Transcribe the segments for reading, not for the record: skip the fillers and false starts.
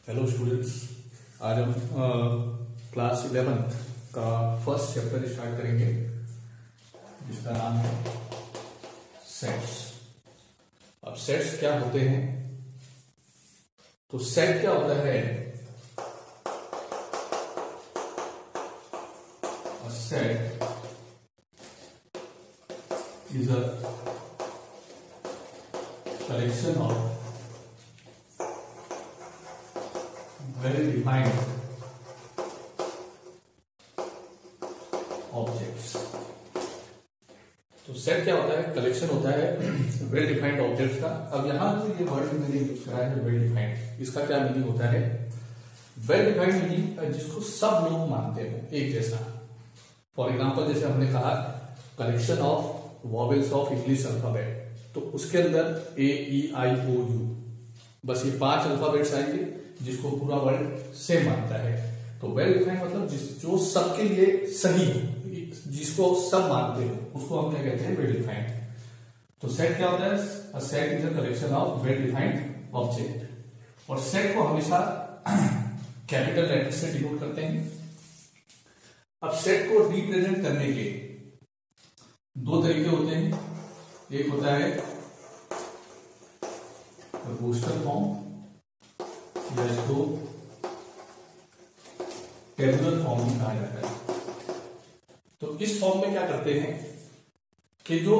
Hello students. आज हम class 11 का फर्स्ट चैप्टर स्टार्ट करेंगे जिसका नाम है सेट्स। अब सेट्स क्या होते हैं? तो सेट क्या होता है? Set is a collection of well defined objects। तो सेट क्या होता है? कलेक्शन होता है वेल डिफाइंड ऑब्जेक्ट्स का। अब यहां जो ये वर्ड मैंने यूज करा है वेल डिफाइंड, इसका क्या मीनिंग होता है? वेल डिफाइंड मीनिंग जिसको सब लोग मानते हो एक जैसा। फॉर एग्जांपल जैसे हमने कहा collection of vowels of English alphabet, तो उसके अंदर ए ई आई ओ यू, बस ये 5 अल्फाबेट्स आएंगे जिसको पूरा वर्ल्ड सेम मानता है। तो वेल डिफाइंड मतलब जो सबके लिए सही हो, जिसको सब मानते हो, उसको हम क्या कहते हैं? Well defined. तो सेट क्या होता है? Set is a collection of well defined object. और सेट को हमेशा कैपिटल लेटर से डिनोट करते हैं। अब सेट को रिप्रेजेंट करने के 2 तरीके होते हैं। एक होता है रोस्टर फॉर्म या इसको टेबुलर फॉर्म भी कहा जाता है। तो इस फॉर्म में क्या करते हैं कि जो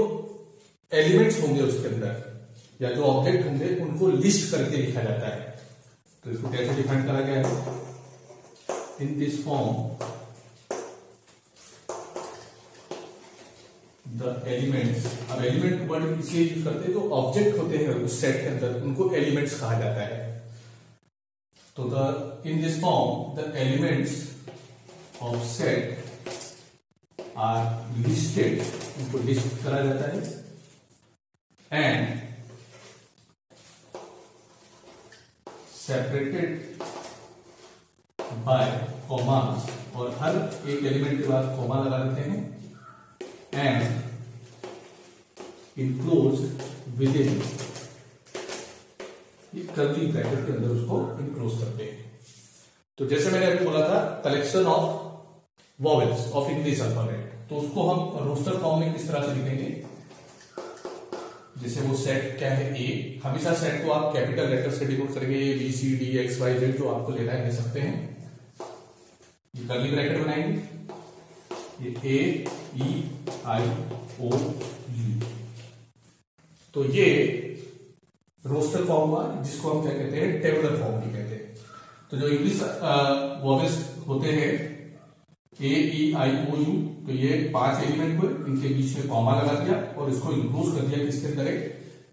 एलिमेंट्स होंगे उसके अंदर या जो ऑब्जेक्ट होंगे उनको लिस्ट करके लिखा जाता है। तो इसको कैसे डिफाइन करा गया है? In this form the elements. अब एलिमेंट वर्ड इसलिए यूज करते हैं जो ऑब्जेक्ट होते हैं उस सेट के अंदर उनको एलिमेंट्स कहा जाता है। तो in this form the elements of set are listed, उनको लिस्ट करा जाता है and separated by commas, और हर एक एलिमेंट के बाद कॉमा लगा देते हैं and enclosed within, curly bracket के अंदर उसको इनक्लोज करते हैं। तो जैसे मैंने अभी बोला था collection of vowels of English alphabet, तो उसको हम रोस्टर फॉर्म में किस तरह से लिखेंगे? जैसे वो सेट क्या है? ए। हमेशा सेट को आप कैपिटल लेटर से डिनोट करेंगे, A B C D X Y Z, जो आपको लेना है ले सकते हैं। ये कर्ली ब्रैकेट बनाएंगे, ये ए ई आई ओ यू। तो ये रोस्टर फॉर्म हुआ जिसको हम क्या कहते हैं? टेबुलर फॉर्म भी कहते हैं। तो जो इंग्लिश वॉवेल्स होते हैं ए ई आई ओ यू, तो ये 5 एलिमेंट हुए, इनके बीच में कॉमा लगा दिया और इसको इंक्लूड कर दिया किसके अंदर? एक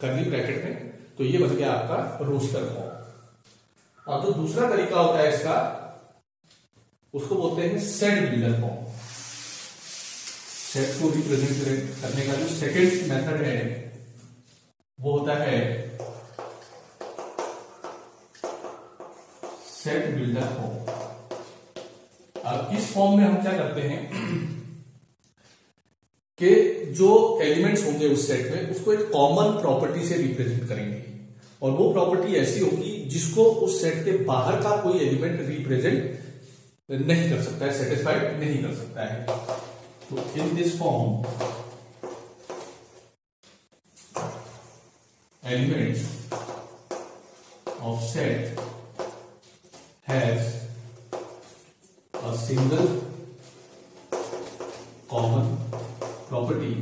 कर्ली ब्रैकेट में। तो ये बन गया आपका रोस्टर फॉर्म। अब जो दूसरा तरीका होता है इसका, उसको बोलते हैं सेट बिल्डर फॉर्म। सेट को रिप्रेजेंट करने का जो सेकेंड मेथड है वो होता है सेट बिल्डर फॉर्म। अब इस फॉर्म में हम क्या करते हैं कि जो एलिमेंट्स होंगे उस सेट में उसको एक कॉमन प्रॉपर्टी से रिप्रेजेंट करेंगे, और वो प्रॉपर्टी ऐसी होगी जिसको उस सेट के बाहर का कोई एलिमेंट रिप्रेजेंट नहीं कर सकता है, सेटिस्फाइड नहीं कर सकता है। तो in this form elements of set has a single common property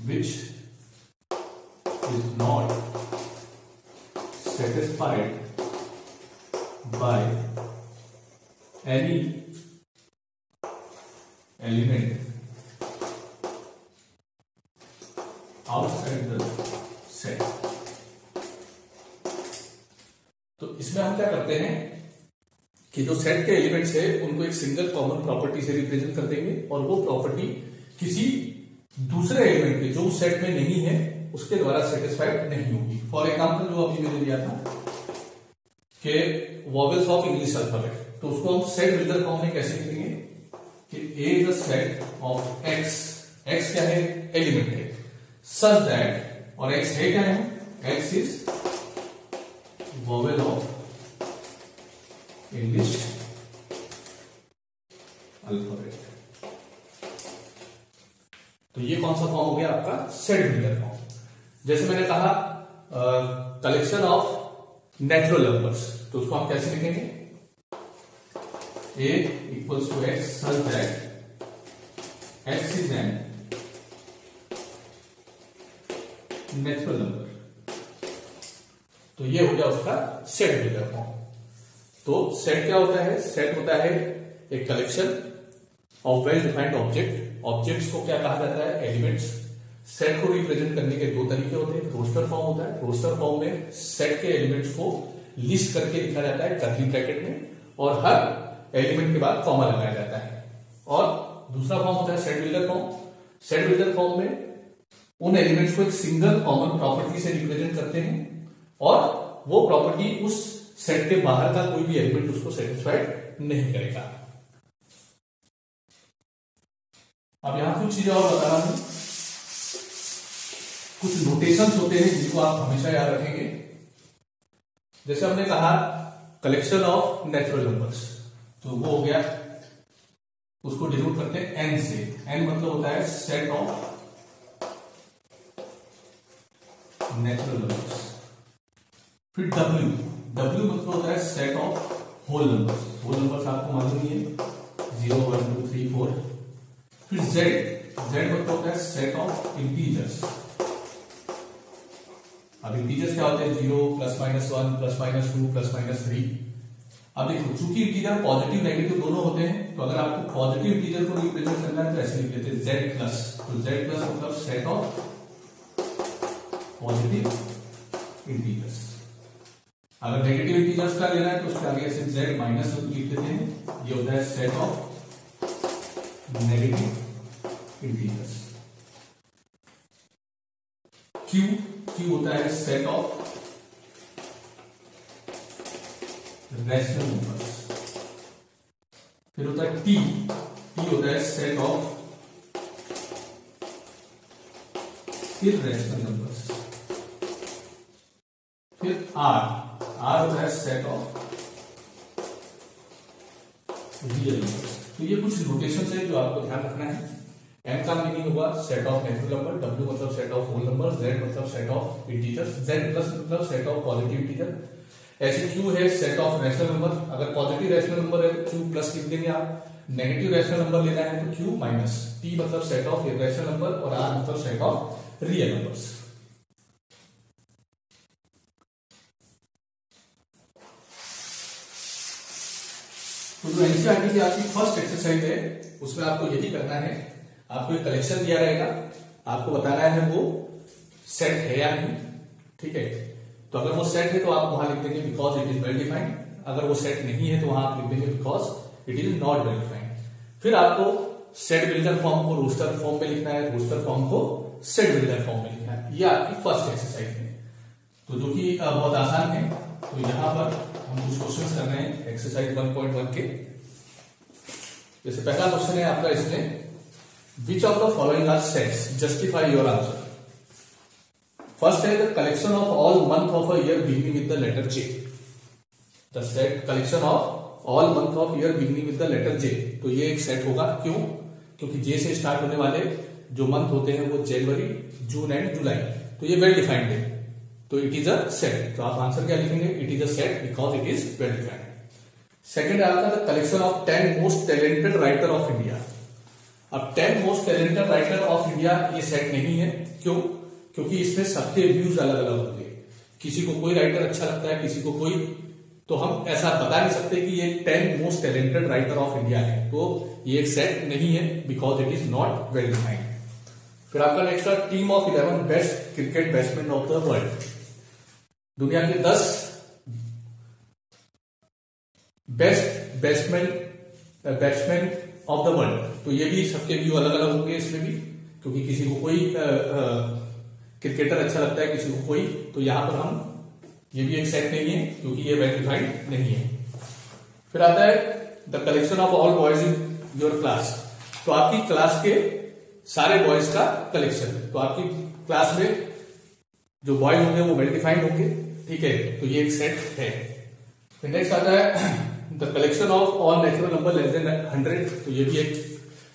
which is not satisfied by any element outside the set. तो इसमें हम क्या करते हैं कि जो सेट के एलिमेंट्स है उनको एक सिंगल कॉमन प्रॉपर्टी से रिप्रेजेंट कर देंगे, और वो प्रॉपर्टी किसी दूसरे एलिमेंट के जो उस सेट में नहीं है उसके द्वारा सेटिस्फाइड नहीं होगी। फॉर एग्जांपल जो अभी मैंने दिया था कि वॉवेल्स ऑफ इंग्लिश अल्फाबेट, तो उसको हम सेट बिल्डर फॉर्म में कैसे लिखेंगे कि A is a set of X, X क्या है? एलिमेंट है, सच दैट और एक्स है क्या है, x is vowel of English alphabet. तो ये कौन सा फॉर्म हो गया आपका, सेट बिल्डर फॉर्म। जैसे मैंने कहा कलेक्शन ऑफ नेचुरल नंबर्स, तो उसको हम कैसे लिखेंगे, a equals to x such that x is an natural number. तो ये हो गया उसका सेट बिल्डर फॉर्म। तो सेट क्या होता है, सेट होता है एक collection of well defined objects को क्या कहा जाता है, एलिमेंट्स। सेट को रिप्रेजेंट करने के दो तरीके होते हैं, रोस्टर फॉर्म होता है, रोस्टर फॉर्म में सेट के एलिमेंट्स को लिस्ट करके लिखा जाता है कर्ली ब्रैकेट में, और हर एलिमेंट के बाद कॉमा लगाया जाता है। और दूसरा फॉर्म होता है set builder form. Set builder form में उन एलिमेंट्स को एक सिंगल कॉमन प्रॉपर्टी से रिप्रेजेंट करते हैं, और वो प्रॉपर्टी उस सेट के बाहर का कोई भी एलिमेंट उसको सेटिस्फाइड नहीं करेगा। अब यहां कुछ चीजें और बता रहा हूं, कुछ नोटेशंस होते हैं जिनको आप हमेशा याद रखेंगे। जैसे हमने कहा कलेक्शन ऑफ नेचुरल नंबर्स, तो वो हो गया, उसको डिनोट करते हैं एन से। एन मतलब होता है सेट ऑफ नेचुरल नंबर्स। फिर डब्ल्यू, डब्ल्यू मतलब होता है set of whole numbers. Whole numbers आपको मालूम ही है, 0 1 2 3 4। फिर जेड, जेड मतलब होता है सेट ऑफ इंटीजर्स। अब इंटीजर्स क्या होते हैं, 0 +-1 +-2 +-3। अब देखो चूंकि इंटीजर पॉजिटिव नेगेटिव दोनों होते हैं, तो अगर आपको पॉजिटिव इंटीजर को रिप्रेजेंट करना है तो ऐसे लिख लेते हैं जेड प्लस। तो जेड प्लस मतलब सेट ऑफ पॉजिटिव इंटीजर्स। अगर नेगेटिव इंटीजर्स का लेना है तो उसके आगे ऐसे जेड माइनस लिख देते हैं, ये होता है set of negative integers. Q, Q होता है सेट ऑफ रैशनल नंबर्स। फिर होता है टी, टी होता है सेट ऑफ इररेशनल नंबर्स। फिर आर, आर होता है सेट ऑफ रियल नंबर्स। तो ये कुछ नोटेशन है जो आपको ध्यान रखना है। एम का मीनिंग होगा set of natural number, W मतलब set of whole number, Z मतलब set of integers, Z plus मतलब सेट ऑफ पॉजिटिव इंटीजर। ऐसे क्यू है सेट ऑफ रैशनल नंबर। अगर पॉजिटिव रैशनल नंबर है तो क्यू प्लस लिख देंगे आप, नेगेटिव रैशनल नंबर लेना है तो क्यू माइनस। टी मतलब सेट ऑफ इररेशनल नंबर, और आर मतलब सेट ऑफ रियल नंबर्स। तो जो एनसीईआरटी की आपकी फर्स्ट एक्सरसाइज है उसमें आपको यही करना है, आपको एक कलेक्शन दिया रहेगा, आपको बताना है वो सेट है या नहीं, ठीक है। तो अगर वो सेट है तो आप वहां लिख देंगे because it is well defined. अगर वो सेट नहीं है तो वहां आप लिख देंगे because it is not well defined. फिर आपको सेट बिल्डर फॉर्म को रोस्टर फॉर्म में लिखना है, रोस्टर फॉर्म को सेट बिल्डर फॉर्म में लिखना है। ये आपकी फर्स्ट एक्सरसाइज है, तो जो कि बहुत आसान है। तो यहां पर हम कुछ क्वेश्चन कर रहे हैं एक्सरसाइज 1.1 के। जैसे पहला क्वेश्चन है आपका इसमें, which of the following are sets, justify your answer. First है the collection of all month of a year beginning with the letter J. The set collection of all month of year beginning with the letter J. तो ये एक set होगा, क्यों, क्योंकि जे से start होने वाले जो मंथ होते हैं वो जनवरी, जून एंड जुलाई। तो ये वेल डिफाइंड है, तो इट इज अ सेट। तो आप आंसर क्या लिखेंगे, it is a set because it is well defined. Second है आपका the collection of 10 most talented writer of India. अब 10 most talented writer of India ये सेट नहीं है, क्यों, क्योंकि इसमें सबके व्यूज अलग अलग होंगे। किसी को कोई राइटर अच्छा लगता है, किसी को कोई, तो हम ऐसा बता नहीं सकते कि ये 10 most talented writer of India है। तो ये एक सेट नहीं है because it is not well defined. फिर आपका नेक्स्ट है team of 11 best cricket batsman of the world. दुनिया के 10 best batsman of the world. तो ये भी सबके व्यू अलग अलग होंगे इसमें भी, क्योंकि किसी को कोई क्रिकेटर अच्छा लगता है, किसी को कोई। तो यहां पर हम, ये भी एक सेट नहीं है क्योंकि ये वेल डिफाइंड नहीं है। फिर आता है the collection of all boys in your class. तो आपकी क्लास के सारे बॉयज का कलेक्शन। तो आपकी क्लास में जो बॉयज होंगे वो वेल डिफाइंड होंगे, ठीक है। तो ये एक सेट है। फिर नेक्स्ट आता है the collection of all natural number less than 100। तो ये भी एक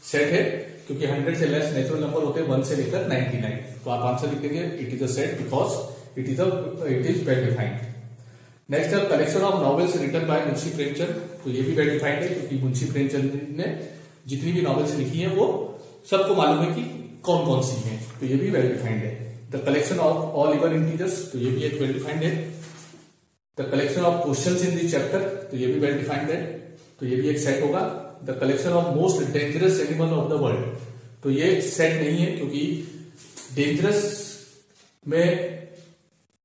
सेट है, क्योंकि 100 से लेस नेचुरल नंबर होते हैं 1 से लेकर 99। तो आप आंसर लिख देंगे it is a set because it is well defined. Next है collection of novels written by Munshi Premchand. तो ये भी वेल डिफाइंड है, क्योंकि मुंशी प्रेमचंद ने जितनी भी नॉवेल्स लिखी है वो सबको मालूम है कि कौन कौन सी है। तो ये भी वेल डिफाइंड है। The collection of all even integers. तो ये भी एक वेल डिफाइंड है। The collection of questions in the chapter. तो ये भी वेल डिफाइंड है। तो ये भी एक सेट होगा। The collection of most dangerous animal of the world. तो ये सेट नहीं है, क्योंकि डेंजरस में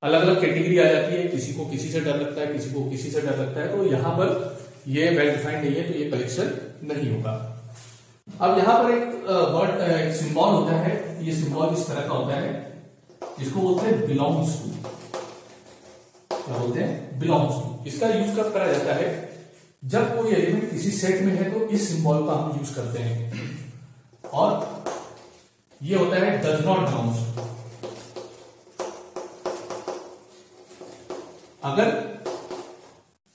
अलग अलग कैटेगरी आ जाती है, किसी को किसी से डर लगता है, किसी को किसी से डर लगता है। तो यहां पर ये वेल डिफाइंड नहीं है, तो ये कलेक्शन नहीं होगा। अब यहां पर एक वर्ड एक सिंबल होता है, ये सिंबल इस तरह का होता है, जिसको बोलते हैं बिलोंग्स टू। क्या बोलते हैं? Belongs to. इसका यूज कब करा जाता है? जब कोई एलिमेंट किसी सेट में है तो इस सिंबल का हम यूज करते हैं। और ये होता है डज नॉट बिलोंग्स टू। अगर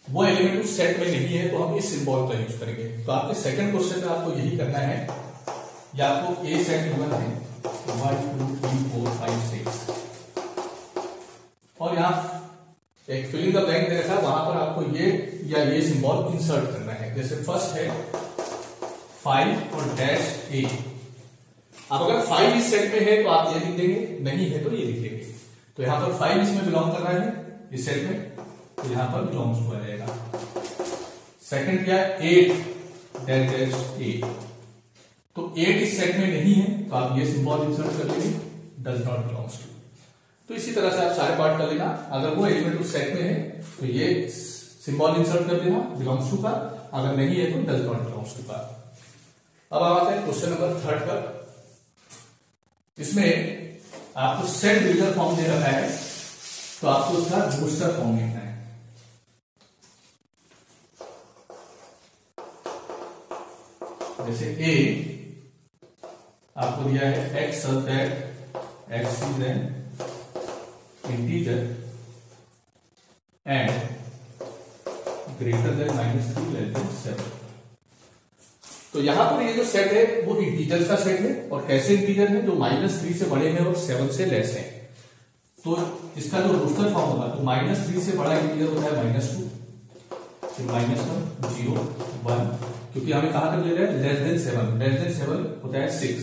वो एलिमेंट उस सेट में नहीं है तो हम इस सिंबल का यूज करेंगे। तो आपके सेकंड क्वेश्चन में आपको यही करना है, या आपको ए सेट गिवन है 1 2 3 4 5 6 और यहां एक फिलिंग द ब्लैंक दे रखा है, वहां पर आपको ये या ये सिंबल इंसर्ट करना है। जैसे फर्स्ट है 5 और डैश ए। अब अगर 5 इस सेट में है तो आप ये लिख देंगे, नहीं है तो ये लिख देंगे। तो यहां पर 5 इसमें बिलोंग कर रहा है इस सेट में, तो यहां पर बिलोंग्स टू आ जाएगा। सेकंड क्या है 8 डैश डैश ए। तो 8 इस सेट में नहीं है तो आप ये सिंबल इंसर्ट कर लेंगे, डज नॉट बिलोंग्स टू। तो इसी तरह से आप सारे पार्ट कर लेना। अगर वो एलिमेंट उस सेट में है तो ये सिंबल इंसर्ट कर देना बिलोंग्स टू का, अगर नहीं है तो डज नॉट बिलोंग्स टू का। अब आप आते हैं क्वेश्चन नंबर 3 पर। इसमें आपको सेट डिवीजन फॉर्म दे रखा है, तो आपको उसका बूस्टर फॉर्म लिखना है। जैसे ए आपको दिया है x such that x is an integer and greater than -3 less than 7। तो यहां पर ये जो सेट है वो इंटीजर्स का सेट है, और कैसे इंटीजर है? जो -3 से बड़े हैं और 7 से लेस है। तो इसका जो बूस्टर फॉर्म होगा, तो -3 से बड़ा इंटीजर होता है -2, फिर -1 0 1, क्योंकि हमें कहां तक ले रहे हैं? Less than 7। लेस देन 7 होता है 6,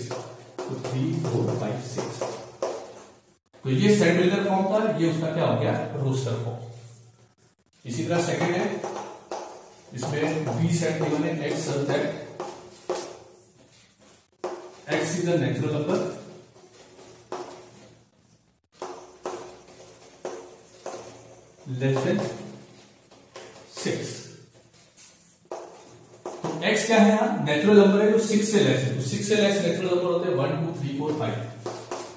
तो 3 4 5 6। तो ये सेट बिल्डर फॉर्म था, ये उसका क्या हो गया? Roster form. इसी तरह सेकंड है, इसमें बी सेट गिवन है x such that x is a natural number less than 6। तो x क्या है? यहाँ नेचुरल नंबर है जो 6 से लेस है। तो 6 से लेस नेचुरल नंबर होते हैं 1 2 3 4 5।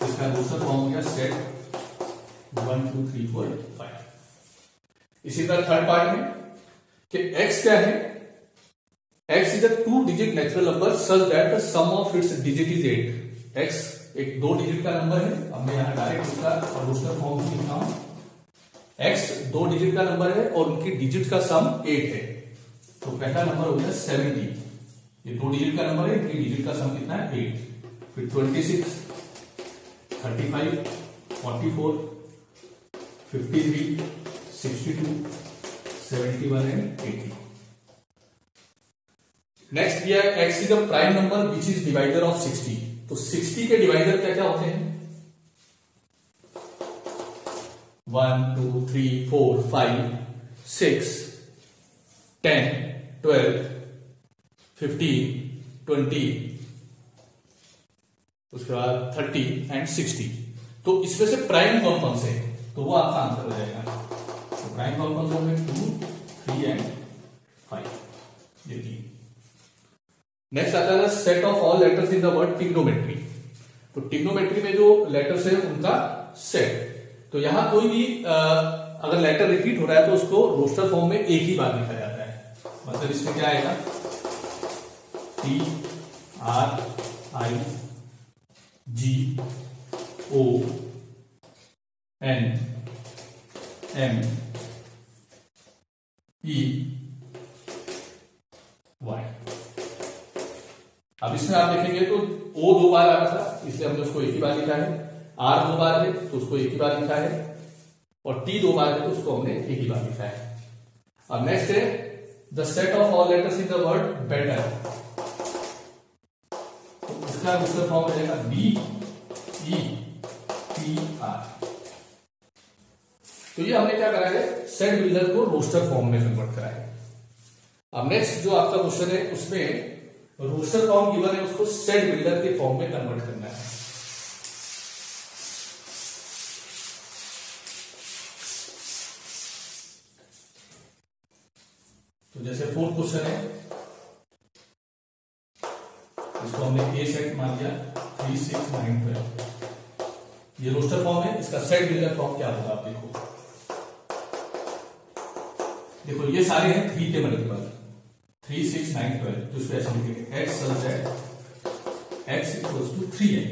इसका दूसरा फॉर्म हो गया सेट 1 2 3 4 5। इसी तरह थर्ड पार्ट में कि x क्या है? x is a 2-digit natural number such that the sum of its digit is 8। x एक 2 डिजिट का नंबर है। अब मैं यहां डायरेक्ट उसका दूसरा फॉर्म लिखता हूं। x 2 डिजिट का नंबर है और उनकी डिजिट का सम 8 है। तो पहला नंबर हो गया 70। ये 2 डिजिट का नंबर है, इनकी डिजिट का सम कितना है? 8। फिर 26 35 44 53 62 71 एंड 80। नेक्स्ट दिया है x is a prime number which is divider of 60। तो 60 के डिवाइडर क्या क्या होते हैं? 1 2 3 4 5 6 10 12 15 20 उसके बाद 30 एंड 60। तो इसमें से प्राइम कौन कौन से है? तो वो आपका आंसर हो जाएगा। तो प्राइम कौन कौन से होंगे? 2 3 एंड 5, ये 3। नेक्स्ट आता है set of all letters in the word trigonometry. तो ट्रिग्नोमेट्री में जो लेटर्स है उनका सेट। तो यहां कोई भी अगर लेटर रिपीट हो रहा है तो उसको रोस्टर फॉर्म में एक ही बार लिखा जाता है। मतलब इसमें क्या आएगा? T R I G O N M E Y. अब इसमें आप देखेंगे तो ओ 2 बार आ रहा था, इसलिए हमने उसको एक ही बार लिखा है। आर 2 बार है तो उसको एक ही बार लिखा है, और टी 2 बार है तो उसको हमने एक ही बार लिखा है। अब next is the set of all letters in the word better. तो इसका दूसरा फॉर्म रहेगा बी ई टी आर। तो ये हमने क्या करा है, सेट बिल्डर को रोस्टर फॉर्म में कन्वर्ट करा है। अब नेक्स्ट जो आपका क्वेश्चन है उसमें रोस्टर फॉर्म गिवन है, उसको सेट बिल्डर के फॉर्म में कन्वर्ट करना है। तो जैसे फोर्थ क्वेश्चन है, इसको हमने ए सेट मान लिया 3 6 9 12। ये रोस्टर फॉर्म है, इसका सेट बिल्डर फॉर्म क्या होगा आप देखो ये सारे हैं 3 के मल्टीपल 3 6 9 12। तो इसको ऐसे लिखेंगे x such that x equals to 3n।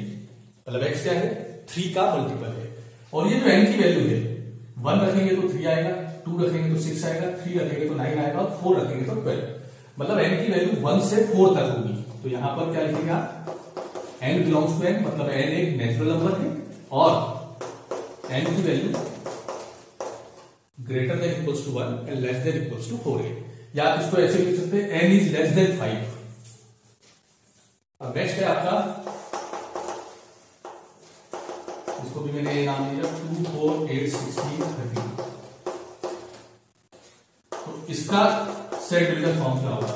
मतलब x क्या है, 3 का मल्टीपल है। और ये जो n की वैल्यू है, 1 रखेंगे तो 3 आएगा, 2 रखेंगे तो 6 आएगा, 3 रखेंगे तो 9 आएगा, और 4 रखेंगे तो 12। मतलब n की वैल्यू 1 से 4 तक होगी। तो यहां पर क्या लिखेंगे आप, n बिलोंग्स टू n, मतलब n एक नेचुरल नंबर है और n की value greater than equals to 1 and less than equals to 4 है। या आप इसको ऐसे लिख सकते हैं n इज लेस देन 5। अब नेक्स्ट है आपका, इसको भी मैंने ये नाम दिया 2 4 8 16 13। तो इसका सेट बिल्डर फॉर्म क्या होगा,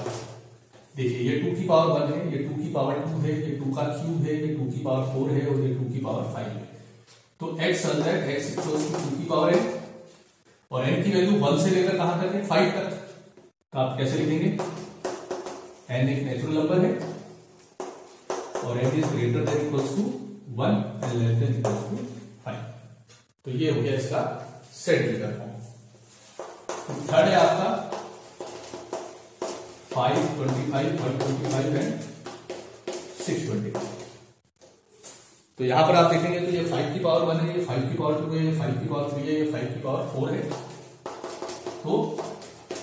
देखिए ये 2 की पावर 1 है, ये 2 की पावर 2 है, ये 2 का क्यूब है, ये 2 की पावर 4 है, और ये 2 की पावर 5 है। तो x such that x equals to 2 की पावर n, और n की वैल्यू 1 से लेकर कहां तक है, 5 तक। तो आप कैसे लिखेंगे, n एक नेचुरल नंबर है और n is greater than equals to 1 and less than equals to 5। तो ये हो गया इसका सेट बिल्डर फॉर्म। थर्ड है आपका 5 25 125 एंड 625। तो यहां पर आप देखेंगे तो ये 5 की पावर 1 है, ये 5 की पावर 2 है, ये 5 की पावर 3 है, ये 5 की पावर 4 है। तो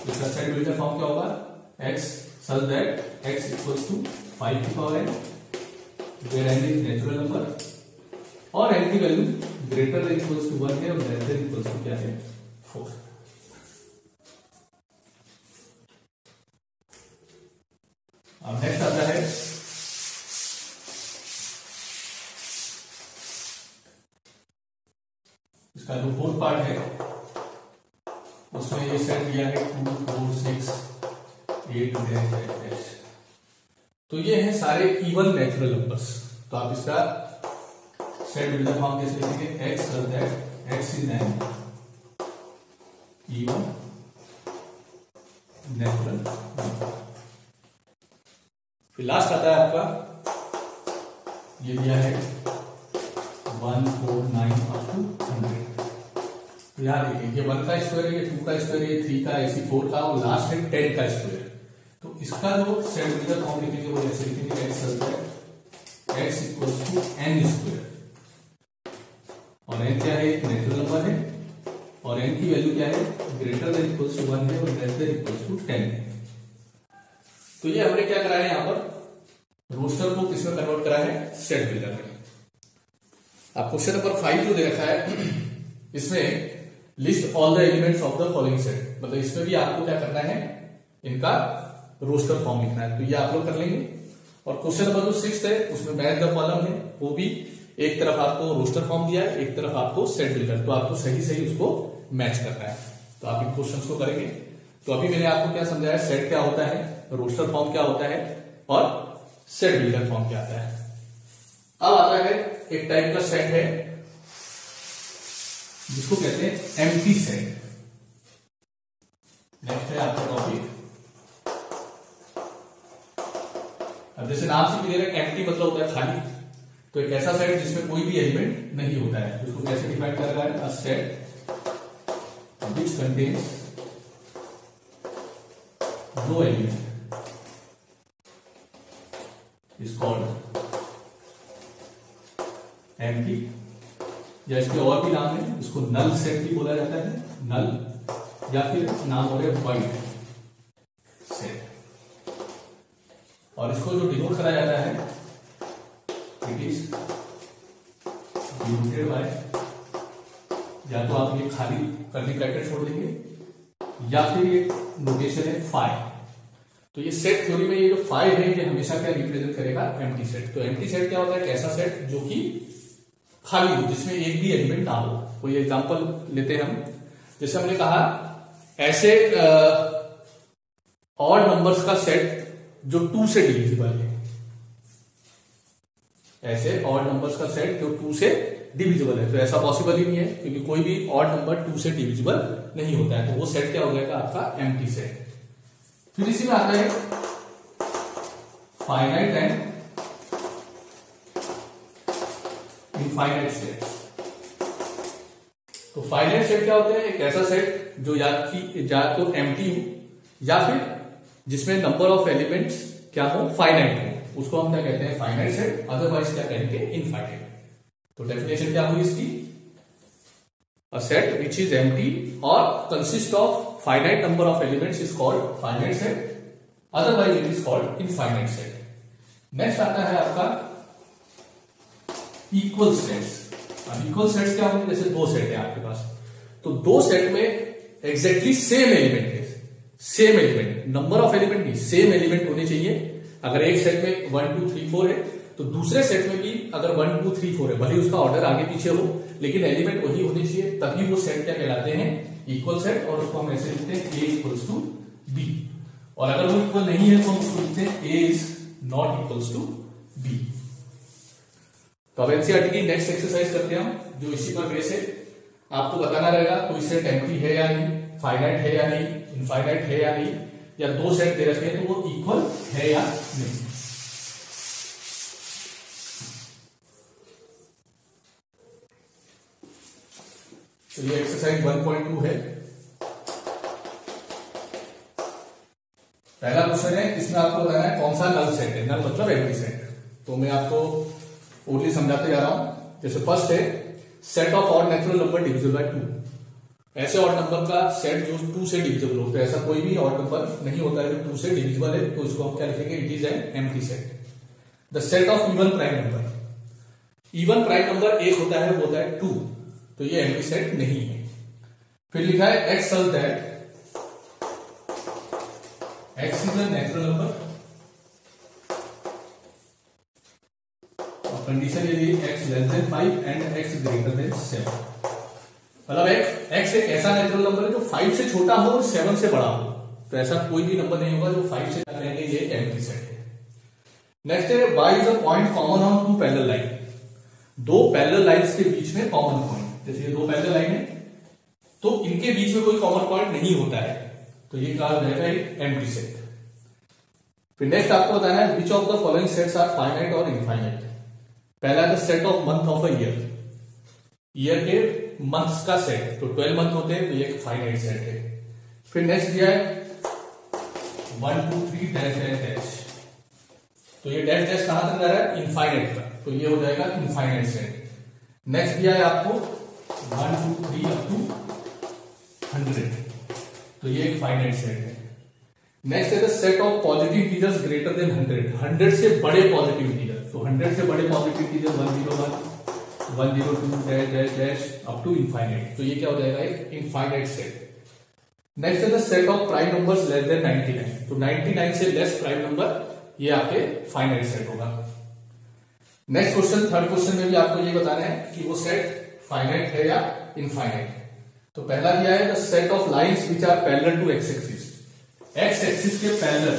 इसका सेट बिल्डर फॉर्म क्या होगा, x such that x equals to 5 की power n, where n is natural number, और n की value greater than equals to 1 है और लेस देन इक्वल्स टू क्या है, 4। अब नेक्स्ट आता है इसका जो फोर्थ पार्ट है, उसमें ये सेट दिया है 2 4 6 8 डैश। तो ये हैं सारे इवन नेचुरल नंबर्स। तो आप इसका सेट बिल्डर फॉर्म कैसे लिखेंगे, x such that x is an even natural number. फिर लास्ट आता है आपका, ये दिया है 1 4 9 अप टू 100। तो यहां देखिए ये 1 का स्क्वायर है, ये 2 का स्क्वायर है, ये 3 का, ऐसी 4 का, और लास्ट है 10 का स्क्वायर। तो इसका जो सेट बिल्डर फॉर्म लिखेंगे वो ऐसे लिखेंगे x such that x equals to n square, और n क्या है, एक नेचुरल नंबर है, और n की वैल्यू क्या है, ग्रेटर देन इक्वल्स टू 1 है और लेस देन इक्वल्स टू 10 है। तो ये हमने क्या करा है, यहां पर रोस्टर को किसमें कन्वर्ट करा है, सेट बिल्डर में। अब क्वेश्चन नंबर 5 जो दे रखा है, इसमें list all the elements of the following set. मतलब इसमें भी आपको क्या करना है, इनका रोस्टर फॉर्म लिखना है। तो ये आप लोग कर लेंगे। और क्वेश्चन नंबर जो 6 है, उसमें मैच द कॉलम है, वो भी एक तरफ आपको रोस्टर फॉर्म दिया है, एक तरफ आपको सेट बिल्डर। तो आपको सही सही उसको मैच करना है। तो आप इन क्वेश्चन को करेंगे। तो अभी मैंने आपको क्या समझाया, सेट क्या होता है, रोस्टर फॉर्म क्या होता है, और सेट बिल्डर फॉर्म क्या आता है। अब आता है एक टाइप का सेट है जिसको कहते हैं एम्प्टी सेट। नेक्स्ट है आपका टॉपिक। अब जैसे नाम से क्लियर है, एम्प्टी मतलब होता है खाली। तो एक ऐसा सेट जिसमें कोई भी एलिमेंट नहीं होता है, उसको कैसे डिफाइन कर रहा है, a set which contains no element is called empty या इसके और भी नाम है, इसको नल सेट भी बोला जाता है, नल, या फिर नाम हो गया वाइड सेट। और इसको जो डिनोट करा जाता है इट इज डिनोटेड बाय, या तो आप ये खाली कर्ली ब्रैकेट छोड़ देंगे या फिर ये नोटेशन है फाई। तो ये सेट थ्योरी में ये जो फाई है ये हमेशा क्या रिप्रेजेंट करेगा, एम्प्टी सेट। तो एम्प्टी सेट क्या होता है, एक ऐसा सेट जो कि खाली हो, जिसमें एक भी एलिमेंट ना हो। कोई एग्जांपल लेते हैं हम, जैसे हमने कहा ऐसे ऑड नंबर्स का सेट जो 2 से डिविजिबल है, ऐसे ऑड नंबर्स का सेट जो 2 से डिविजिबल है। तो ऐसा पॉसिबल ही नहीं है, क्योंकि कोई भी ऑड नंबर 2 से डिविजिबल नहीं होता है। तो वो सेट क्या हो जाएगा आपका, एम्प्टी सेट। फिर इसी में आता है फाइनाइट एंड इनफाइनाइट सेट। तो फाइनाइट सेट क्या होते हैं, एक ऐसा सेट जो या तो एम्प्टी हो या फिर जिसमें नंबर ऑफ एलिमेंट्स क्या हो, फाइनाइट हो, उसको हम क्या कहते हैं, फाइनाइट सेट। अदरवाइज क्या कहेंगे, इनफाइनाइट। तो डेफिनेशन क्या हुई इसकी, a set which is empty or consist of finite number of elements is called finite set, otherwise it is called infinite set. Next आता है आपका इक्वल सेट्स। अब इक्वल सेट्स क्या होंगे, जैसे 2 सेट है आपके पास, तो 2 सेट में एग्जैक्टली सेम एलिमेंट है, same element, number of element नहीं, सेम एलिमेंट होने चाहिए। अगर एक सेट में 1 2 3 4 है तो दूसरे सेट में भी अगर 1 2 3 4 है, भले उसका ऑर्डर आगे पीछे हो, लेकिन एलिमेंट वही होने चाहिए, तभी वो सेट क्या कहलाते हैं, इक्वल सेट। और उसको हम ऐसे लिखते हैं A इक्वल्स टू B। और अगर वो इक्वल नहीं है तो हम उसको लिखते हैं A is not equals to B। तो अब एनसीईआरटी की नेक्स्ट एक्सरसाइज करते हैं हम, जो इसी पर बेस है। आपको बताना रहेगा कोई सेट एम्प्टी है या नहीं, फाइनाइट है या नहीं, इनफाइनाइट है या नहीं, या 2 सेट दे रखे हैं तो वो इक्वल है या नहीं। तो ये एक्सरसाइज 1.2 है। पहला क्वेश्चन है, इसमें आपको बताना है कौन सा नल सेट है, नल मतलब एम्प्टी सेट। तो मैं आपको ओनली समझाते जा रहा हूं। जैसे फर्स्ट है set of odd natural number divisible by 2। ऐसे ऑड नंबर का सेट जो 2 से डिविजिबल होता है, ऐसा कोई भी ऑड नंबर नहीं होता है जो 2 से डिविजिबल है, तो इसको हम क्या लिखेंगे, it is an empty set. The set of even prime number, even prime number एक होता है, वो होता है 2, तो ये एम्प्टी सेट नहीं है। फिर लिखा है X such that x is a natural number, और कंडीशन ये दी X less than 5 and X greater than 7। मतलब एक्स एक ऐसा नेचुरल नंबर है जो 5 से छोटा हो और 7 से बड़ा हो। तो ऐसा कोई भी नंबर नहीं होगा जो 5 से कहेंगे ये एम्प्टी सेट है। नेक्स्ट है y is a point common on 2 parallel line. 2 parallel lines के बीच में कॉमन पॉइंट, जैसे ये 2 पैरेलल लाइन है तो इनके बीच में कोई कॉमन पॉइंट नहीं होता है, तो ये क्या हो जाएगा, एक एम्प्टी सेट। फिर नेक्स्ट आपको बताना है which of the following sets are finite और इनफाइनाइट। पहला है set of month of a year, year के मंथ्स का सेट, तो 12 मंथ होते हैं, तो ये एक फाइनाइट सेट है। फिर नेक्स्ट दिया है 1 2 3 डैश डैश डैश, तो ये डैश डैश कहां तक जा रहा है, इनफाइनाइट तक, तो ये हो जाएगा इनफाइनाइट सेट। नेक्स्ट दिया है आपको 1 2 3 अप टू 100, तो ये एक फाइनाइट सेट है। Next is the set of positive integers greater than 100, 100 से बड़े पॉजिटिव इंटीजर, तो 100 से बड़े positive integer 101 102 dash dash dash up to infinite, तो ये क्या हो जाएगा, एक infinite set. Next is the set of prime numbers less than 99, तो 99 से लेस प्राइम नंबर, ये आपके फाइनाइट सेट होगा। नेक्स्ट क्वेश्चन, थर्ड क्वेश्चन में भी आपको ये बताना है कि वो सेट फाइनाइट है या इनफाइनाइट। तो पहला दिया है the set of lines which are parallel to x axis, x axis के पैरेलल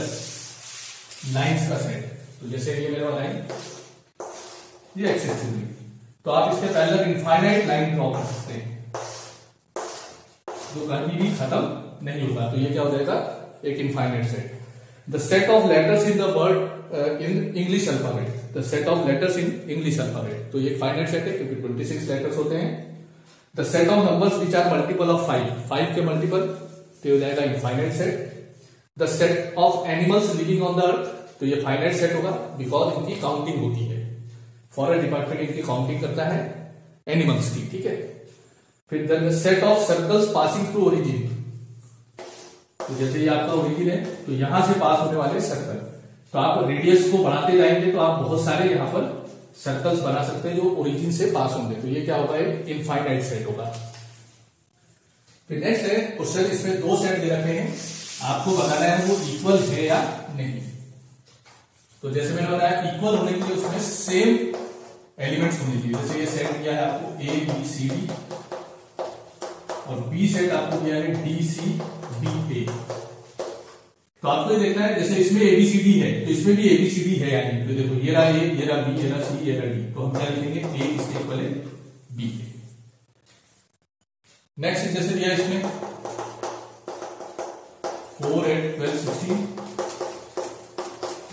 लाइंस का सेट। तो जैसे ये मेरा लाइन, ये एक्स एक्सिस में, तो आप इसके पैरेलल इनफाइनाइट लाइन ड्रॉ कर सकते हैं जो कभी भी खत्म नहीं होगा, तो ये क्या हो जाएगा, एक infinite set. The set of letters in the word in English alphabet, the set of letters in English alphabet, तो ये फाइनाइट सेट है क्योंकि 26 लेटर्स होते हैं। The set of numbers which are multiple of 5 के मल्टीपल, तो हो जाएगा infinite set. The set of animals living on the earth, तो ये फाइनाइट सेट होगा बिकॉज इनकी काउंटिंग होती है, फॉरेस्ट डिपार्टमेंट इनकी काउंटिंग करता है। एनिमल्स की, ठीक है। फिर the set of circles passing through origin, तो जैसे ये आपका ओरिजिन है तो यहां से पास होने वाले सर्कल, तो आप रेडियस को बढ़ाते जाएंगे तो आप बहुत सारे यहां पर सर्कल्स बना सकते हैं जो ओरिजिन से पास होंगे, तो ये क्या होगा, एक इनफाइनाइट सेट होगा। फिर नेक्स्ट है क्वेश्चन, इसमें दो सेट दे रखे हैं, आपको बताना है वो इक्वल है या नहीं। तो जैसे मैंने बताया इक्वल होने के लिए उसमें सेम एलिमेंट्स होने चाहिए। जैसे ये सेट दिया है आपको ए बी सी डी, और बी सेट आपको दिया है डी सी बी ए। तो आपको ये देखना है, जैसे इसमें एबीसीडी है तो इसमें भी एबीसीडी है या नहीं। तो देखो ये रहा ए, ये रहा बी, ये रहा सी, ये रहा डी, तो हम क्या लिखेंगे, ए इसके इक्वल है बी। नेक्स्ट जैसे दिया इसमें 4 8 12 16,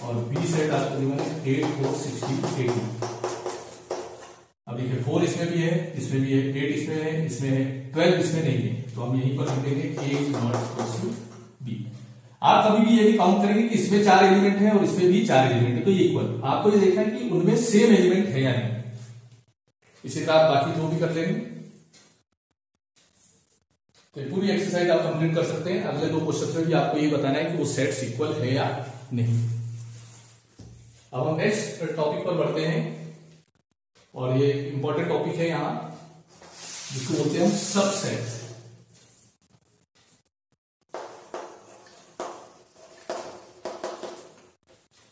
और बी सेट आपको दिया है 8 4 16 18। अब देखिए 4 इसमें भी है, इसमें भी है, 8 इसमें है, इसमें है, 12 इसमें नहीं है, तो हम यहीं पर लिख देंगे A is not equal to B. आप कभी भी ये भी काउंट करेंगे कि इसमें 4 एलिमेंट है और इसमें भी 4 एलिमेंट है, तो ये इक्वल। आपको ये देखना है कि उनमें सेम एलिमेंट है या नहीं। इसी तरह आप बाकी दो भी कर लेंगे। तो ये पूरी एक्सरसाइज आप कंप्लीट कर सकते हैं। अगले दो क्वेश्चन में भी आपको ये बताना है कि वो सेट्स इक्वल है या नहीं। अब हम नेक्स्ट टॉपिक पर बढ़ते हैं, और ये इंपॉर्टेंट टॉपिक है यहां, जिसको बोलते हैं हम सबसेट।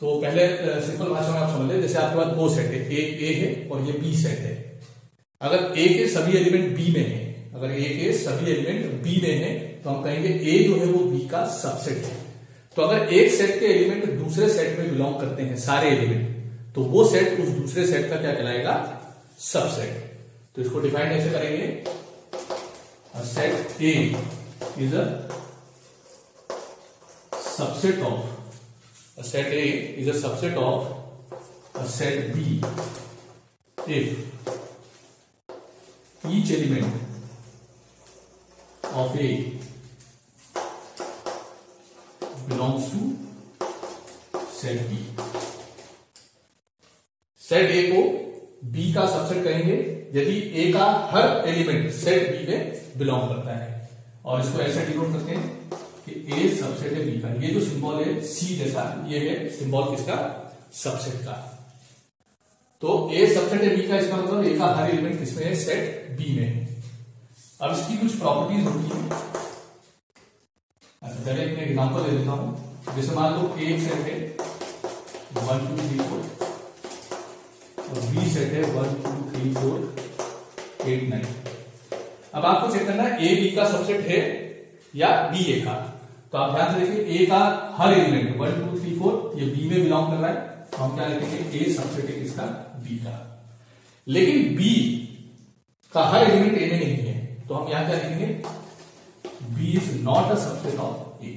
तो पहले सिंपल भाषा में आप समझ लें, जैसे आपके पास दो सेट है, ए है और ये बी सेट है। अगर ए के सभी एलिमेंट बी में है, अगर ए के सभी एलिमेंट बी में है तो हम कहेंगे ए जो है वो बी का सबसेट है। तो अगर एक सेट के एलिमेंट दूसरे सेट में बिलोंग करते हैं सारे एलिमेंट, तो वो सेट उस दूसरे सेट का क्या कहलाएगा, सबसेट। तो इसको डिफाइन ऐसे करेंगे, set A is a subset of, a set A is a subset of a set B if each element of A belongs to set B। Set A को B का subset कहेंगे यदि A का हर element set B में belong करता है, और इसको ऐसे डिनोट करते हैं कि A सबसेट है B का। ये जो सिंबल है C जैसा, ये है सिंबल किसका, सबसेट का। तो A सबसेट है B का, इसका मतलब A का हर एलिमेंट किसमें है, सेट B में है। अब इसकी कुछ प्रॉपर्टीज होती है। अच्छा पहले एक एग्जांपल ले लेता हूं। जैसे मान लो A एक सेट है 1 2 3 4, और B सेट है 1 2 3 4 8 9। अब आपको चेक करना है A B का सबसेट है या बी ए का। तो आप ध्यान से देखिए, ए का हर एलिमेंट 1 2 3 4 ये बी में बिलोंग कर रहा है, तो हम क्या लिखेंगे, ए सबसेट है किसका, बी का। लेकिन बी का हर एलिमेंट ए में नहीं है, तो हम यहां क्या लिखेंगे, B is not a subset of A.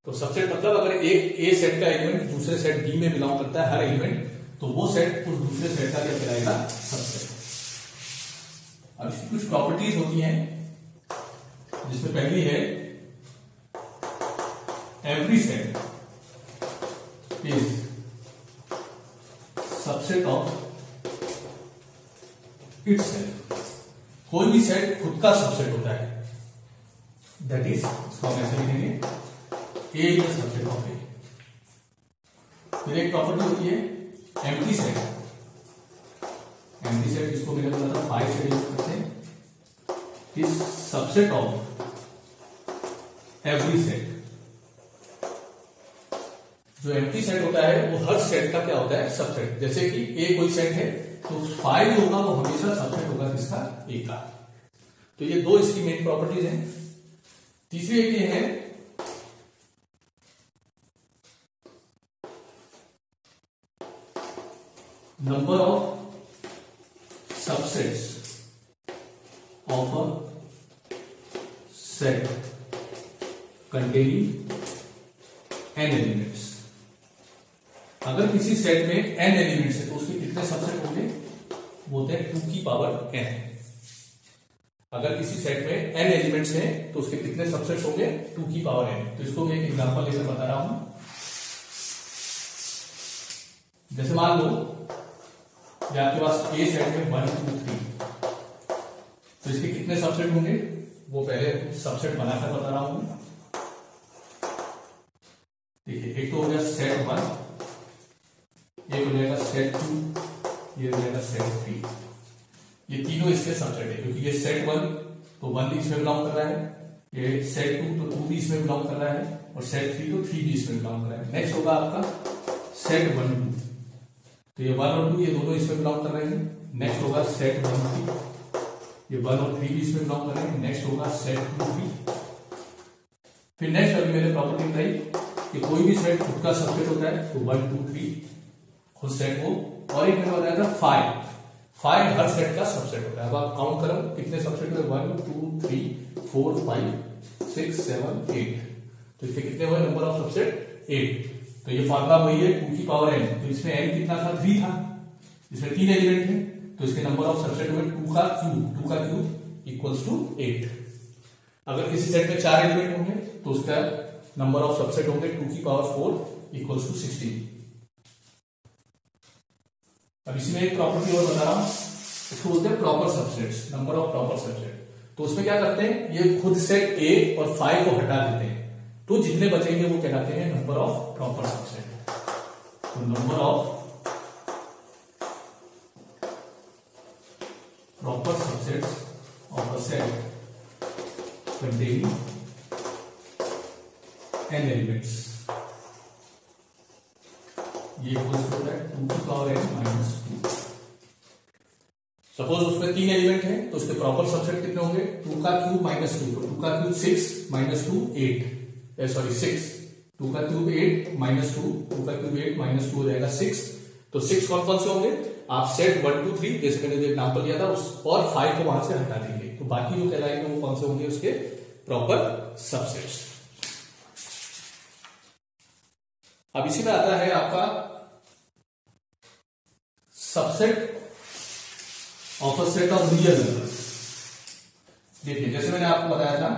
तो सबसेट मतलब अगर एक ए सेट का एलिमेंट दूसरे सेट बी में बिलोंग करता है हर एलिमेंट, तो वो सेट उस दूसरे सेट का क्या कहलाएगा, सबसेट। अब इसकी कुछ प्रॉपर्टीज होती हैं, जिसमें पहली है every set is subset of itself. कोई भी सेट खुद का सबसेट होता है, दैट इज, इसको हम ऐसे लिखेंगे, ए इज सबसेट ऑफ ए। फिर एक प्रॉपर्टी होती है एम्प्टी सेट। एम्प्टी सेट जिसको मैंने बोला था 5 से यूज करते हैं, is subset of every set. जो एम्प्टी सेट होता है वो हर सेट का क्या होता है, सबसेट। जैसे कि ए कोई सेट है तो 5 होगा वो हमेशा सबसेट होगा किसका, ए का। तो ये दो इसकी मेन प्रॉपर्टीज हैं। तीसरी एक ये है number of subsets of a set containing n elements. अगर किसी सेट में n एलिमेंट्स है तो उसके कितने सबसेट होंगे, वो होते हैं 2 की पावर n। अगर किसी सेट में n एलिमेंट्स हैं तो उसके कितने सबसेट्स होंगे, 2 की पावर n। तो इसको मैं एक एग्जांपल लेकर बता रहा हूं। जैसे मान लो ये आपके पास ए सेट में 1 2 3, तो इसके कितने सबसेट होंगे वो पहले सबसेट बनाकर बता रहा हूं। देखिए एक तो हो गया सेट 1, एक हो जाएगा सेट 2, ये हो जाएगा सेट 3। ये तीनों इसके सबसेट है, क्योंकि ये सेट 1 तो 1 भी इसमें बिलोंग कर रहा है, ये सेट 2 तो 2 भी इसमें बिलोंग कर रहा है, और सेट 3 तो 3 भी इसमें बिलोंग कर रहा है। नेक्स्ट होगा आपका सेट 1 2, तो ये 1 और 2 ये दोनों इसमें बिलोंग कर रहे हैं। नेक्स्ट होगा सेट 1 3, ये 1 और 3 भी इसमें बिलोंग कर रहे हैं। नेक्स्ट होगा सेट 2 3। फिर नेक्स्ट अभी मैंने प्रॉपर्टी बताई कि कोई भी सेट खुद का सबसेट होता है, तो 1 2 3 खुद सेट हो, और एक मैंने बताया था 5 हर सेट का सबसेट होता है। अब आप काउंट करो कितने सबसेट हुए, 1 2 3 4 5 6 7 8, तो इसके कितने हुए नंबर ऑफ सबसेट 8। तो ये फॉर्मूला वही है 2 की पावर n, तो इसमें n कितना था 3 था, इसमें 3 एलिमेंट है, तो इसके नंबर ऑफ सबसेट हुए 2 का क्यूब इक्वल्स टू 8। अगर किसी सेट में 4 एलिमेंट होंगे तो उसका नंबर ऑफ सबसेट होंगे 2 की पावर 4 इक्वल्स टू 16। अब इसमें एक प्रॉपर्टी और बता रहा हूं, इसको बोलते हैं proper subsets, number of proper subset. तो उसमें क्या करते हैं, ये खुद सेट A और 5 को हटा देते हैं, तो जितने बचेंगे वो कहलाते हैं नंबर ऑफ प्रॉपर सबसेट। तो number of proper subsets of a set containing n elements, ये होता है 2 की पावर n माइनस 2। सपोज उसमें 3 एलिमेंट है, तो उसके प्रॉपर सबसेट कितने होंगे, 2 का क्यूब माइनस 2, तो 2 का क्यूब 6 माइनस 2 8, सॉरी 6, 2 का क्यूब 8 माइनस 2, 2 का क्यूब 8 माइनस 2 हो जाएगा 6। तो 6 कौन कौन से होंगे, आप सेट 1 2 3 जैसे मैंने जो एग्जांपल लिया था उस, और 5 को वहां से हटा देंगे, तो बाकी जो कहलाएंगे वो कौन से होंगे उसके प्रॉपर सबसेट्स। अब इसी में आता है आपका subset of a set of real numbers. देखिए जैसे मैंने आपको बताया था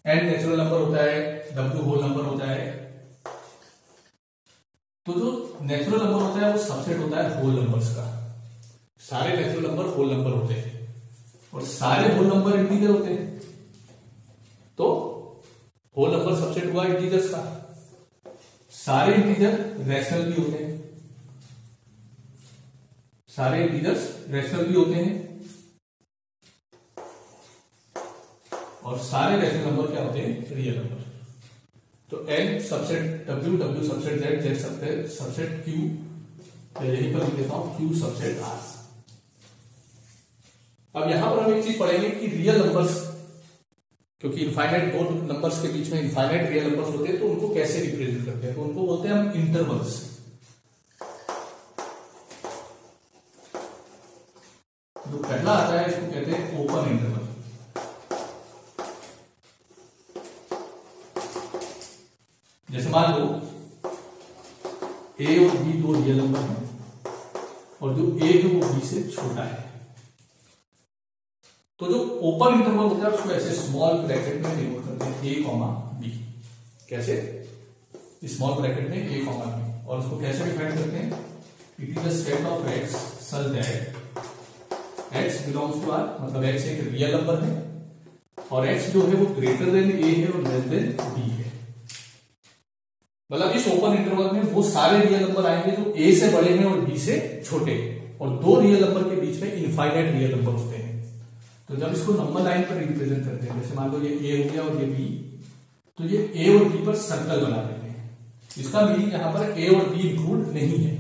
n नेचुरल नंबर होता है, w होल नंबर होता है, तो जो नेचुरल नंबर होता है वो सबसेट होता है होल नंबर्स का। सारे नेचुरल नंबर होल नंबर होते हैं और सारे होल नंबर इंटीजर होते हैं, तो होल नंबर सबसेट हुआ इंटीजर्स का। सारे इंटीजर रैशनल भी होते हैं, सारे इंटीजर्स रैशनल भी होते हैं, और सारे रैशनल नंबर क्या होते हैं, रियल नंबर। तो n subset w, w subset z, z subset q, यहीं पर लिख देता हूं q सबसेट r। अब यहां पर हम एक चीज पढ़ेंगे कि रियल नंबर्स, क्योंकि इनफाइनाइट दो नंबर्स के बीच में इनफाइनाइट रियल नंबर्स होते हैं, तो उनको कैसे रिप्रेजेंट करते हैं, तो उनको बोलते हैं हम इंटरवल्स। जो पहला आता है इसको कहते हैं ओपन इंटरवल। जैसे मान लो a और b दो रियल नंबर हैं, और जो a है वो b से छोटा है, तो जो ओपन इंटरवल होता है उसको ऐसे स्मॉल ब्रैकेट में डिनोट करते हैं a कॉमा b। कैसे, स्मॉल ब्रैकेट में a कॉमा b, और उसको कैसे डिफाइन करते हैं, it is the set of x such that x belongs to r, मतलब x एक रियल नंबर है और x जो है वो ग्रेटर देन a है और लेस देन b है। मतलब इस ओपन इंटरवल में वो सारे रियल नंबर आएंगे जो a से बड़े हैं और b से छोटे, और दो रियल नंबर के बीच में इनफाइनाइट रियल नंबर होते हैं। तो जब इसको नंबर लाइन पर रिप्रेजेंट करते हैं, जैसे मान लो ये a हो गया और ये b, तो ये a और b पर सर्कल बना देते हैं। इसका मीनिंग यहाँ पर a और b इंक्लूड नहीं है,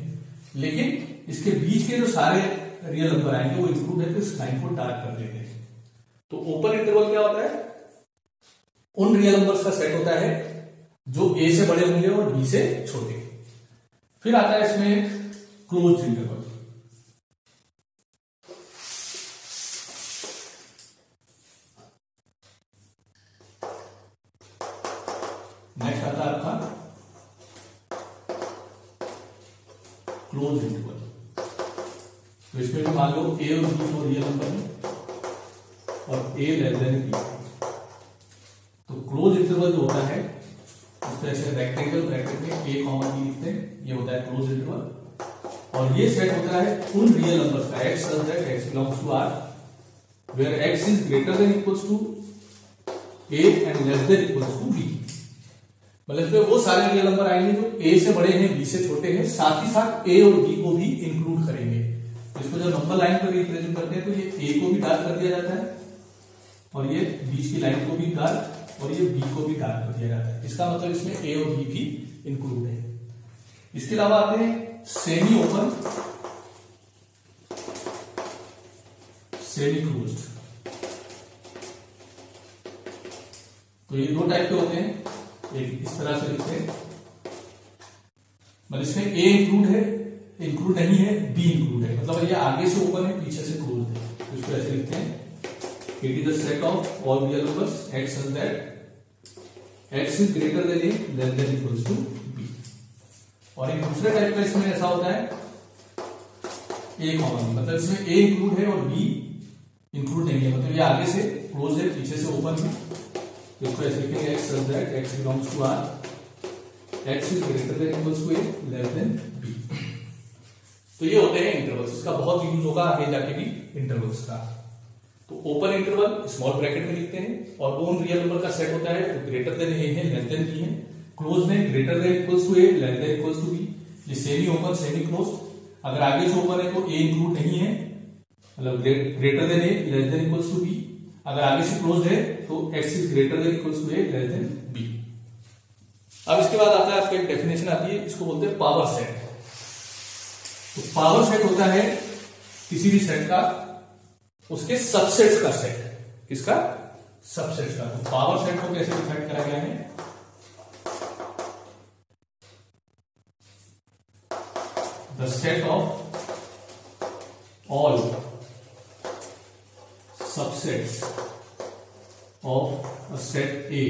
लेकिन इसके बीच के जो सारे रियल नंबर आएंगे वो इंक्लूड है, तो इस लाइन को डार्क कर देते हैं। तो ओपन इंटरवल क्या होता है, उन रियल नंबर्स का सेट होता है जो a से बड़े होंगे और b से छोटे। फिर आता है इसमें क्लोज्ड इंटरवल। नेक्स्ट आता है आपका क्लोज्ड इंटरवल। तो इसमें भी मान लो a और b दो रियल नंबर है और a लेस देन b, तो क्लोज इंटरवल जो होता है उसको ऐसे रेक्टेंगल ब्रैकेट में a कॉमा b लिखते हैं, ये होता है क्लोज इंटरवल। और ये सेट होता है उन रियल नंबर्स का x such that x belongs to R where x is greater than equals to a and less than equals to b। मतलब इसमें वो सारे रियल नंबर आएंगे जो a से बड़े हैं b से छोटे हैं, साथ ही साथ a और b को भी इंक्लूड करेंगे। इसको जब नंबर लाइन पर रिप्रेजेंट करते हैं तो ये a को भी डार्क कर दिया जाता है और ये बीच की लाइन को भी डार्क और ये b को भी डार्क कर दिया जाता है। इसका मतलब इसमें a और b भी इंक्लूड है। इसके अलावा आते हैं सेमी ओपन, सेमी क्लोज्ड। तो ये दो टाइप के होते हैं, एक इस तरह से लिखते हैं, मतलब इसमें ए इंक्लूड है, इंक्लूड नहीं है, बी इंक्लूड है, मतलब ये आगे से ओपन है पीछे से क्लोज है। तो इसको ऐसे लिखते हैं, it is the set of all real numbers x such that x is greater than a less than equals to b. और एक दूसरे टाइप का इसमें ऐसा होता है ए कॉमन, मतलब इसमें ए इंक्लूड है और बी इंक्लूड नहीं है, मतलब ये आगे से क्लोज है पीछे से ओपन है। तो इसको ऐसे लिखेंगे x such that x belongs to r, x is greater than equals to a less than b. तो ये होते हैं इंटरवल्स, इसका बहुत यूज होगा आगे जाके भी इंटरवल्स का। तो ओपन इंटरवल स्मॉल ब्रैकेट में लिखते हैं और वो उन रियल नंबर का सेट होता है तो ग्रेटर देन ए है लेस देन बी है, क्लोज में greater than equals to a less than equals to b. ये सेमी ओपन सेमी क्लोज, अगर आगे से ओपन है तो ए इंक्लूड नहीं है, मतलब greater than a less than equals to b. अगर आगे से क्लोज है तो x is greater than equals to a less than b. अब इसके बाद आता है आपका एक डेफिनेशन आती है, इसको बोलते हैं पावर सेट। तो पावर सेट होता है किसी भी सेट का उसके सबसेट्स का सेट। किसका? सबसेट्स का। तो पावर सेट को कैसे डिफाइन करा गया है? The set of all subsets of a set A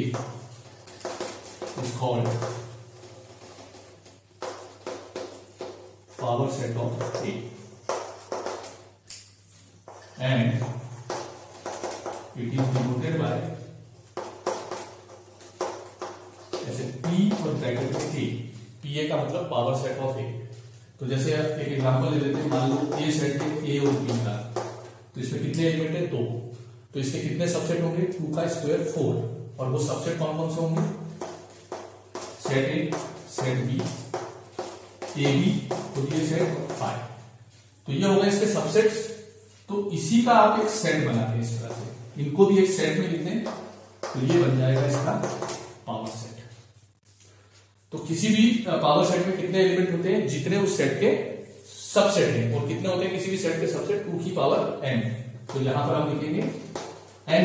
is called power set of A, and it is denoted by ऐसे P और ब्रैकेट में A। PA का मतलब पावर सेट ऑफ A। तो जैसे आप एक एग्जांपल ले लेते हैं, मान लो A सेट है A और B का, तो इसमें कितने एलिमेंट है? 2। तो इसके कितने सबसेट होंगे? 2 का स्क्वायर 4। और वो सबसेट कौन कौन से होंगे? Set a, set b, a b, तो ये सेट 5। तो ये होगा इसके सबसेट्स। तो इसी का आप एक सेट बनाते हैं इस तरह से, इनको भी एक सेट में लिखते हैं, तो ये बन जाएगा इसका पावर सेट। तो किसी भी पावर सेट में कितने एलिमेंट होते हैं? जितने उस सेट के सबसेट हैं। और कितने होते हैं किसी भी सेट के सबसेट? 2 की पावर n। तो यहां पर हम लिखेंगे n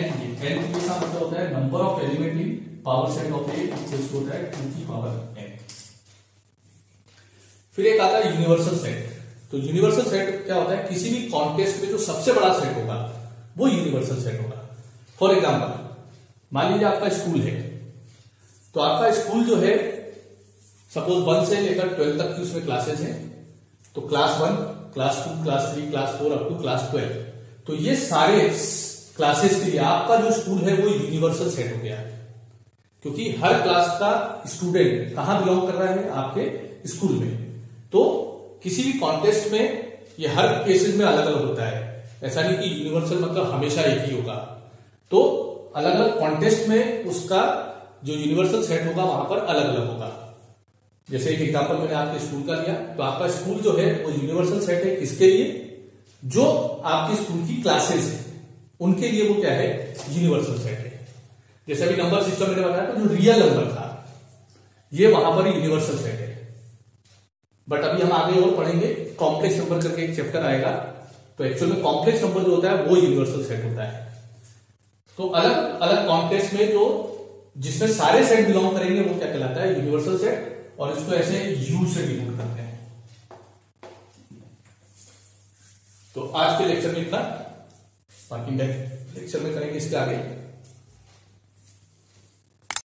का मतलब होता है number of element in power set of a equals to होता है 2 की पावर n। फिर एक आता है यूनिवर्सल सेट। तो यूनिवर्सल सेट क्या होता है? किसी भी कॉन्टेक्स्ट में जो सबसे बड़ा सेट होगा वो यूनिवर्सल सेट होगा। फॉर एग्जांपल मान लीजिए आपका स्कूल है, तो आपका स्कूल जो है सपोज 1 से लेकर 12 तक की उसमें क्लासेस हैं। तो class 1, class 2, class 3, class 4 up to class 12। तो ये सारे क्लासेस के लिए आपका जो स्कूल है वो यूनिवर्सल सेट हो गया है, क्योंकि हर क्लास का स्टूडेंट कहां बिलोंग कर रहा है? आपके स्कूल में। तो किसी भी कॉन्टेस्ट में ये हर केसेस में अलग अलग होता है, ऐसा नहीं कि यूनिवर्सल मतलब हमेशा एक ही होगा। तो अलग अलग कॉन्टेस्ट में उसका जो यूनिवर्सल सेट होगा वहां पर अलग अलग होगा। जैसे एक एग्जांपल मैंने आपके स्कूल का लिया, तो आपका स्कूल जो है वो यूनिवर्सल सेट है किसके लिए? जो आपके स्कूल की क्लासेस है उनके लिए वो क्या है? यूनिवर्सल सेट है। जैसे अभी नंबर सिस्टम मैंने बताया था, जो रियल नंबर था ये वहां पर यूनिवर्सल सेट है। बट अभी हम आगे और पढ़ेंगे, कॉम्प्लेक्स नंबर करके एक चैप्टर आएगा, तो एक्चुअल में कॉम्प्लेक्स नंबर जो होता है वो यूनिवर्सल सेट होता है। तो अलग अलग कॉन्टेक्स्ट में जो जिसमें सारे सेट बिलोंग करेंगे वो क्या कहलाता है? Universal set. और इसको ऐसे यू से डिनोट करते हैं। तो आज के लेक्चर में इतना, बाकी नेक्स्ट लेक्चर में करेंगे इसके आगे।